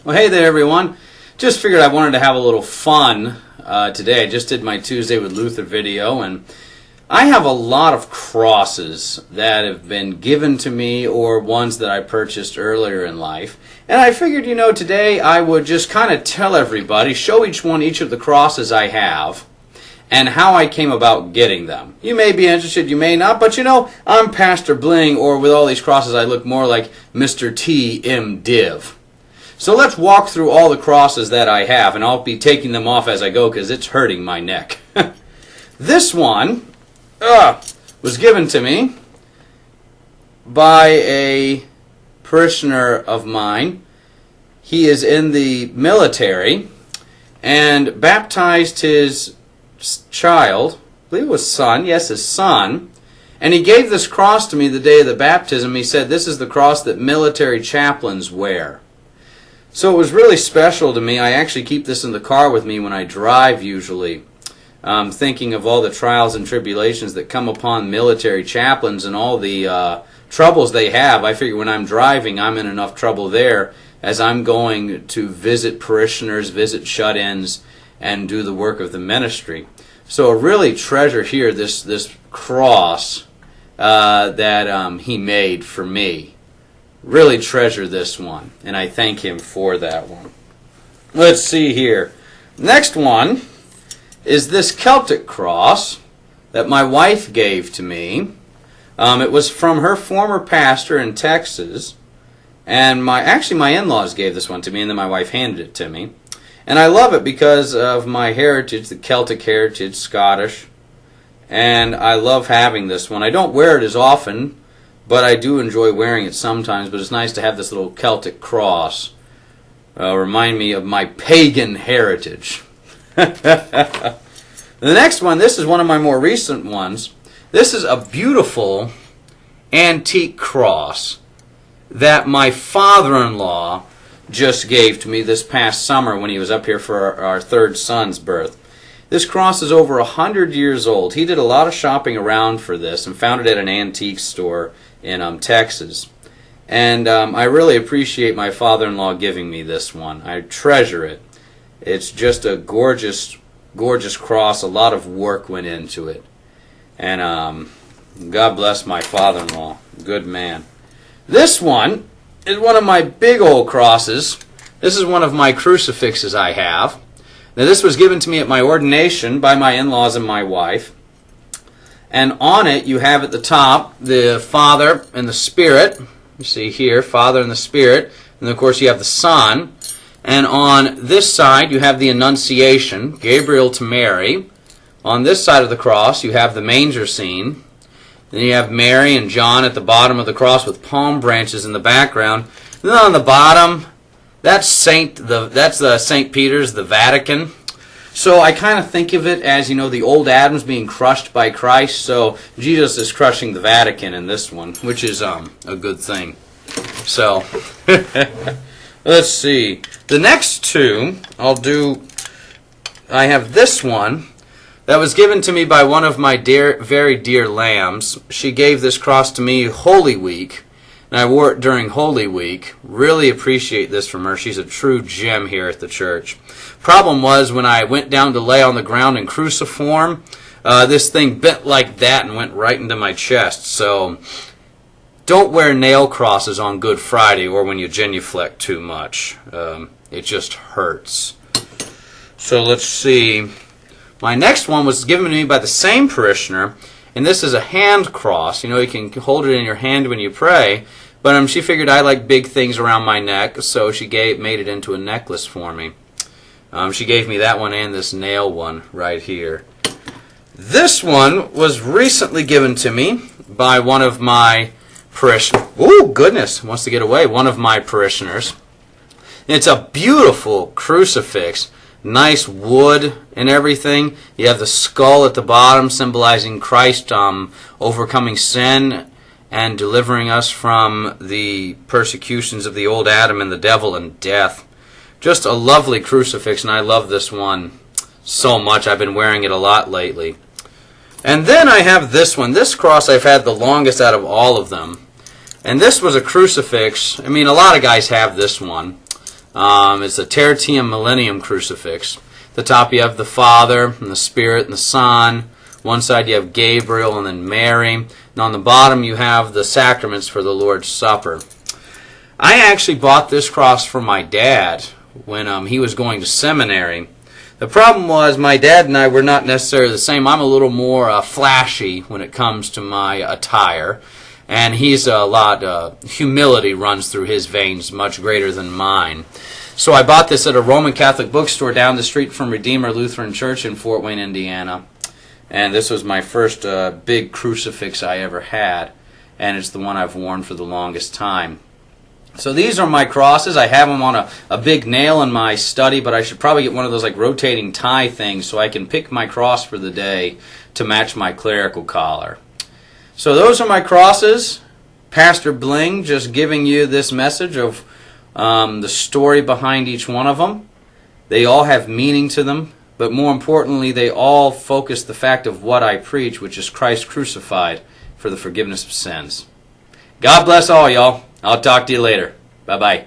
Well, hey there, everyone. Just figured I wanted to have a little fun today. I just did my Tuesday with Luther video, and I have a lot of crosses that have been given to me or ones that I purchased earlier in life. And I figured, today I would just kind of tell everybody, show each of the crosses I have, and how I came about getting them. You may be interested, you may not, but I'm Pastor Bling, or with all these crosses I look more like Mr. T. M. Div. So let's walk through all the crosses that I have, and I'll be taking them off as I go because it's hurting my neck. This one was given to me by a parishioner of mine. He is in the military and baptized his child, I believe it was son, yes, his son, and he gave this cross to me the day of the baptism. He said, "This is the cross that military chaplains wear." So it was really special to me. I actually keep this in the car with me when I drive usually, thinking of all the trials and tribulations that come upon military chaplains and all the troubles they have. I figure when I'm driving, I'm in enough trouble there as I'm going to visit parishioners, visit shut-ins, and do the work of the ministry. So I really treasure here this cross that he made for me. Really treasure this one, and I thank him for that one. Let's see here. Next one is this Celtic cross that my wife gave to me. It was from her former pastor in Texas, and my in-laws gave this one to me, and then my wife handed it to me. And I love it because of my heritage, the Celtic heritage, Scottish, and I love having this one. I don't wear it as often, but I do enjoy wearing it sometimes, but it's nice to have this little Celtic cross. Remind me of my pagan heritage. The next one, this is one of my more recent ones. This is a beautiful antique cross that my father-in-law just gave to me this past summer when he was up here for our third son's birth. This cross is over 100 years old. He did a lot of shopping around for this and found it at an antique store in Texas. And I really appreciate my father-in-law giving me this one. I treasure it. It's just a gorgeous, gorgeous cross. A lot of work went into it. And God bless my father-in-law. Good man. This one is one of my big old crosses. This is one of my crucifixes I have. Now this was given to me at my ordination by my in-laws and my wife. And on it you have at the top the Father and the Spirit. You see here, Father and the Spirit. And of course you have the Son. And on this side you have the Annunciation, Gabriel to Mary. On this side of the cross you have the manger scene. Then you have Mary and John at the bottom of the cross with palm branches in the background. And then on the bottom, that's the St. Peter's, the Vatican. So I kind of think of it as, the old Adam's being crushed by Christ. So Jesus is crushing the Vatican in this one, which is a good thing. So let's see. The next two I have this one that was given to me by one of my very dear lambs. She gave this cross to me Holy Week, and I wore it during Holy Week. Really appreciate this from her. She's a true gem here at the church. Problem was, when I went down to lay on the ground in cruciform, this thing bent like that and went right into my chest. So don't wear nail crosses on Good Friday or when you genuflect too much. It just hurts. So let's see. My next one was given to me by the same parishioner, and this is a hand cross. You can hold it in your hand when you pray, but she figured I like big things around my neck, so she made it into a necklace for me. She gave me that one and this nail one right here. This one was recently given to me by one of my parishioners. Oh, goodness, wants to get away. One of my parishioners. It's a beautiful crucifix. Nice wood and everything. You have the skull at the bottom symbolizing Christ overcoming sin and delivering us from the persecutions of the old Adam and the devil and death. Just a lovely crucifix, and I love this one so much. I've been wearing it a lot lately. And then I have this one. This cross I've had the longest out of all of them. And this was a crucifix. I mean, a lot of guys have this one. It's a Tertium Millennium crucifix. At the top you have the Father and the Spirit and the Son. One side you have Gabriel and then Mary. And on the bottom you have the sacraments for the Lord's Supper. I actually bought this cross for my dad when he was going to seminary. The problem was my dad and I were not necessarily the same. I'm a little more flashy when it comes to my attire. And he's a lot, humility runs through his veins much greater than mine. So I bought this at a Roman Catholic bookstore down the street from Redeemer Lutheran Church in Fort Wayne, Indiana. And this was my first big crucifix I ever had. And it's the one I've worn for the longest time. So these are my crosses. I have them on a big nail in my study, but I should probably get one of those like rotating tie things so I can pick my cross for the day to match my clerical collar. So those are my crosses. Pastor Bling just giving you this message of the story behind each one of them. They all have meaning to them, but more importantly, they all focus the fact of what I preach, which is Christ crucified for the forgiveness of sins. God bless all y'all. I'll talk to you later. Bye-bye.